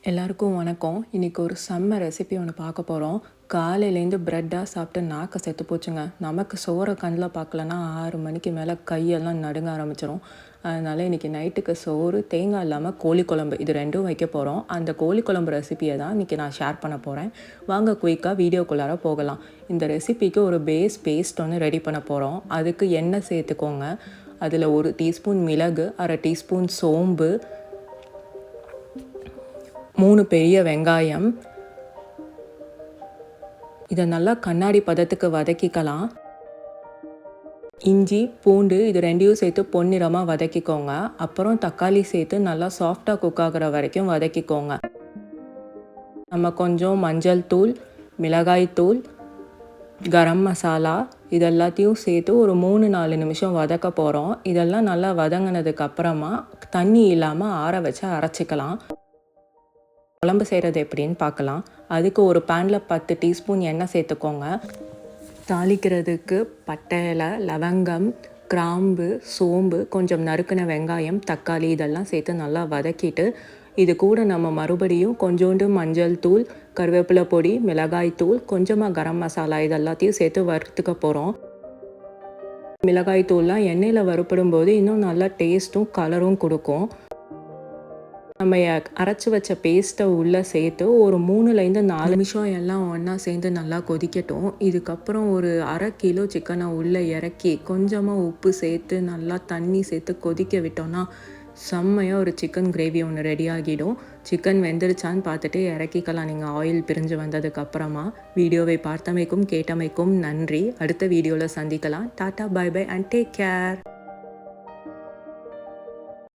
எல்லாருக்கும் வணக்கம். இன்றைக்கி ஒரு செம்ம ரெசிபி ஒன்று பார்க்க போகிறோம். காலையிலேருந்து ப்ரெட்டாக சாப்பிட்டு நாக்க செத்து போச்சுங்க. நமக்கு சோறை கண்ணில் பார்க்கலன்னா 6 மணிக்கு மேலே கையெல்லாம் நடுங்க ஆரம்பிச்சிடும். அதனால் இன்றைக்கி நைட்டுக்கு சோறு, தேங்காய் இல்லாமல் கோழி குழம்பு இது ரெண்டும் வைக்க போகிறோம். அந்த கோழி குழம்பு ரெசிபியை தான் இன்றைக்கி நான் ஷேர் பண்ண போகிறேன். வாங்க குயிக்காக வீடியோக்குள்ளார போகலாம். இந்த ரெசிபிக்கு ஒரு பேஸ்ட் ஒன்று ரெடி பண்ண போகிறோம். அதுக்கு எண்ணெய் சேர்த்துக்கோங்க. அதில் 1 டீஸ்பூன் மிளகு, 1/2 டீஸ்பூன் சோம்பு, 3 பெரிய வெங்காயம். இதை நல்லா கண்ணாடி பதத்துக்கு வதக்கிக்கலாம். இஞ்சி, பூண்டு இது ரெண்டையும் சேர்த்து பொன்னிறமாக வதக்கிக்கோங்க. அப்புறம் தக்காளி சேர்த்து நல்லா சாஃப்டாக குக் ஆகிற வரைக்கும் வதக்கிக்கோங்க. நம்ம கொஞ்சம் மஞ்சள் தூள், மிளகாய் தூள், கரம் மசாலா இதெல்லாத்தையும் சேர்த்து ஒரு 3-4 நிமிஷம் வதக்க போகிறோம். இதெல்லாம் நல்லா வதங்கினதுக்கு அப்புறமா தண்ணி இல்லாமல் ஆற வச்சு அரைச்சிக்கலாம். குழம்பு செய்கிறது எப்படின்னு பார்க்கலாம். அதுக்கு ஒரு பேனில் 10 டீஸ்பூன் எண்ணெய் சேர்த்துக்கோங்க. தாளிக்கிறதுக்கு பட்டை இலை, லவங்கம், கிராம்பு, சோம்பு, கொஞ்சம் நறுக்கின வெங்காயம், தக்காளி இதெல்லாம் சேர்த்து நல்லா வதக்கிட்டு இது கூட நம்ம மறுபடியும் கொஞ்சோண்டு மஞ்சள் தூள், கருவேப்பிலை பொடி, மிளகாய் தூள், கொஞ்சமாக கரம் மசாலா இதெல்லாத்தையும் சேர்த்து வறுத்துக்க போகிறோம். மிளகாய் தூள்லாம் எண்ணெயில் வறுப்படும் போது இன்னும் நல்லா டேஸ்ட்டும் கலரும் கொடுக்கும். நம்ம அரைச்சி வச்ச பேஸ்ட்டை உள்ளே சேர்த்து ஒரு 3-4 நிமிஷம் எல்லாம் ஒன்றா சேர்ந்து நல்லா கொதிக்கட்டும். இதுக்கப்புறம் ஒரு 1/2 கிலோ சிக்கனை உள்ளே இறக்கி கொஞ்சமாக உப்பு சேர்த்து நல்லா தண்ணி சேர்த்து கொதிக்க விட்டோன்னா செம்மையாக ஒரு சிக்கன் கிரேவி ஒன்று ரெடி ஆகிடும். சிக்கன் வெந்துருச்சான்னு பார்த்துட்டு இறக்கிக்கலாம் நீங்கள் ஆயில் பிரிஞ்சு வந்ததுக்கப்புறமா. வீடியோவை பார்த்தமைக்கும் கேட்டமைக்கும் நன்றி. அடுத்த வீடியோவில் சந்திக்கலாம். டாட்டா, bye bye and take care.